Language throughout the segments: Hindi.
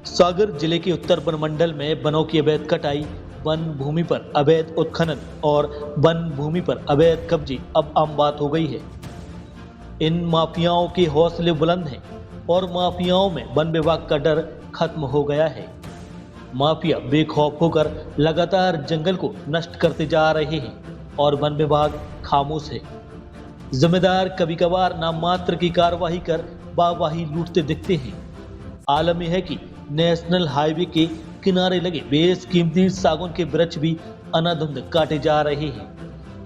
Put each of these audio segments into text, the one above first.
सागर जिले के उत्तर वन मंडल में वनों की अवैध कटाई, वन भूमि पर अवैध उत्खनन और वन भूमि पर अवैध कब्जे अब आम बात हो गई है। इन माफियाओं के हौसले बुलंद हैं और माफियाओं में वन विभाग का डर खत्म हो गया है। माफिया बेखौफ होकर लगातार जंगल को नष्ट करते जा रहे हैं और वन विभाग खामोश है। जिम्मेदार कभी कभार नाम मात्र की कार्रवाई कर वाहवाही लूटते दिखते हैं। आलम यह है कि नेशनल हाईवे के किनारे लगे बेशकीमती सागौन के वृक्ष भी अनाधुंध काटे जा रहे हैं।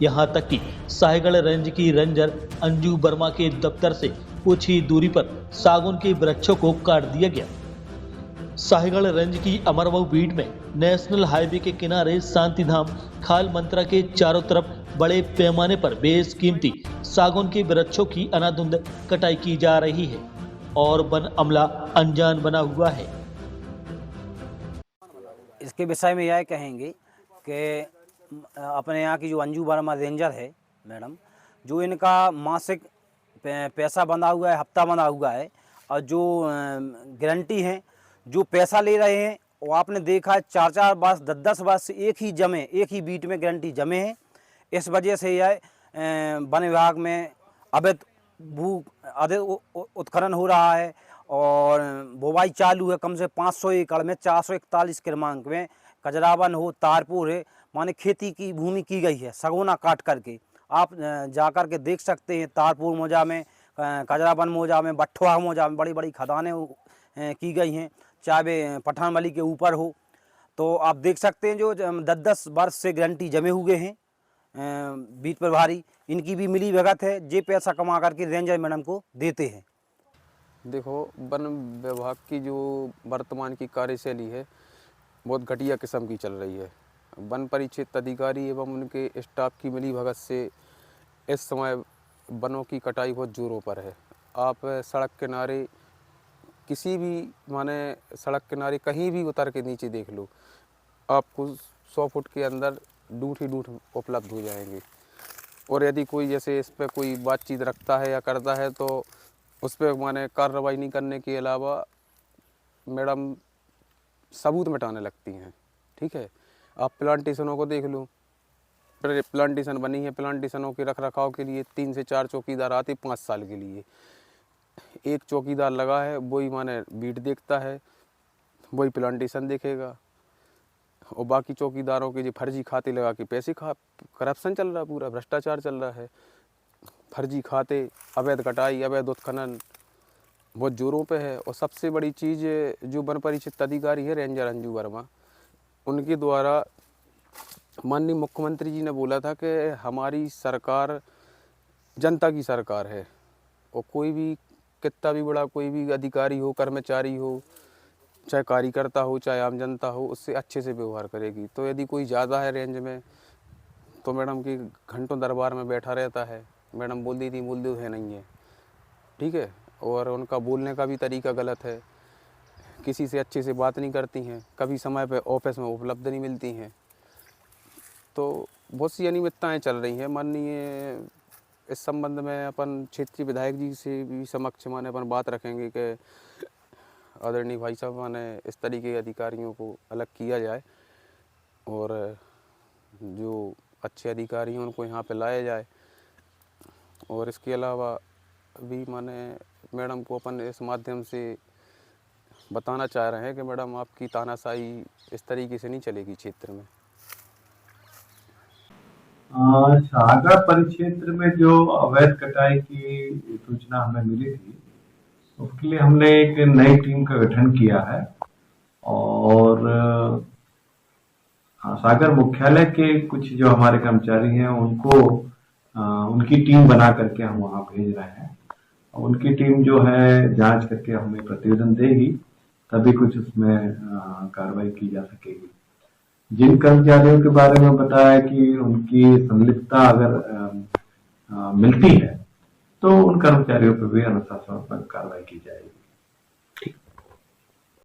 यहाँ तक कि साहेगढ़ रेंज की रेंजर अंजू वर्मा के दफ्तर से कुछ ही दूरी पर सागौन के वृक्षों को काट दिया गया। साहेगढ़ रेंज की अमरमऊ बीट में नेशनल हाईवे के किनारे शांतिधाम खाल मंत्रा के चारों तरफ बड़े पैमाने पर बेशकीमती सागौन के वृक्षों की अनाधुंध कटाई की जा रही है और वन अमला अनजान बना हुआ है। इसके विषय में यह कहेंगे कि अपने यहाँ की जो अंजू वर्मा रेंजर है मैडम, जो इनका मासिक पैसा बंधा हुआ है, हफ्ता बंधा हुआ है, और जो गारंटी है, जो पैसा ले रहे हैं वो आपने देखा है 4-4 वर्ष 10-10 वर्ष एक ही बीट में गारंटी जमे हैं। इस वजह से यह वन विभाग में अवैध उत्खनन हो रहा है और बोवाई चालू है। कम से 500 एकड़ में 441 क्रमांक में कजरावन हो, तारपुर है, माने खेती की भूमि की गई है सगोना काट करके। आप जाकर के देख सकते हैं तारपुर मौजा में, कजरावन मौजा में, बट्ठवा मौजा में बड़ी बड़ी खदानें की गई हैं, चाहे पठानमली के ऊपर हो। तो आप देख सकते हैं जो 10-10 वर्ष से गारंटी जमे हुए हैं बीट प्रभारी, इनकी भी मिली भगत है, जे पैसा कमा करके रेंजर मैडम को देते हैं। देखो, वन विभाग की जो वर्तमान की कार्यशैली है बहुत घटिया किस्म की चल रही है। वन परिक्षेत्र अधिकारी एवं उनके स्टाफ की मिली भगत से इस समय वनों की कटाई बहुत जोरों पर है। आप सड़क किनारे किसी भी सड़क किनारे कहीं भी उतर के नीचे देख लो, आपको 100 फुट के अंदर डूठ ही डूठ उपलब्ध हो जाएंगे। और यदि कोई जैसे इस पर कोई बातचीत रखता है या करता है तो उस पर कार्रवाई नहीं करने के अलावा मैडम सबूत मिटाने लगती हैं। ठीक है, आप प्लांटेशनों को देख लो, प्लांटेशन बनी है, प्लांटेशनों के रख रखाव के लिए 3 से 4 चौकीदार आते 5 साल के लिए। एक चौकीदार लगा है, वही बीट देखता है, वही प्लांटेशन देखेगा, और बाकी चौकीदारों के जो फर्जी खाते लगा के पैसे करप्शन चल रहा है, पूरा भ्रष्टाचार चल रहा है। फर्जी खाते, अवैध कटाई, अवैध उत्खनन बहुत जोरों पे है। और सबसे बड़ी चीज़ जो वन परिक्षेत्र अधिकारी है रेंजर अंजू वर्मा, उनके द्वारा माननीय मुख्यमंत्री जी ने बोला था कि हमारी सरकार जनता की सरकार है और कोई भी कितना भी बड़ा कोई भी अधिकारी हो, कर्मचारी हो, चाहे कार्यकर्ता हो, चाहे आम जनता हो, उससे अच्छे से व्यवहार करेगी। तो यदि कोई ज़्यादा है रेंज में तो मैडम की घंटों दरबार में बैठा रहता है। मैडम बोल दी थी, बोल दो है नहीं है, ठीक है। और उनका बोलने का भी तरीका गलत है, किसी से अच्छे से बात नहीं करती हैं, कभी समय पे ऑफिस में उपलब्ध नहीं मिलती हैं। तो बहुत सी अनियमितताएँ चल रही हैं। माननीय इस संबंध में अपन क्षेत्रीय विधायक जी से भी समक्ष अपन बात रखेंगे कि आदरणीय भाई साहब इस तरीके के अधिकारियों को अलग किया जाए और जो अच्छे अधिकारी हैं उनको यहाँ पे लाया जाए। और इसके अलावा भी मैडम को अपन इस माध्यम से बताना चाह रहे हैं कि मैडम आपकी तानाशाही इस तरीके से नहीं चलेगी क्षेत्र में। सागर परिक्षेत्र में जो अवैध कटाई की सूचना हमें मिली थी, उसके लिए हमने एक नई टीम का गठन किया है और सागर मुख्यालय के कुछ जो हमारे कर्मचारी हैं उनको उनकी टीम बना करके हम वहां भेज रहे हैं। उनकी टीम जो है जांच करके हमें प्रतिवेदन देगी, तभी कुछ उसमें कार्रवाई की जा सकेगी। जिन कर्मचारियों के बारे में बताया कि उनकी संलिप्तता अगर मिलती है तो उन कर्मचारियों पर भी अनुशासनात्मक कार्रवाई की जाएगी।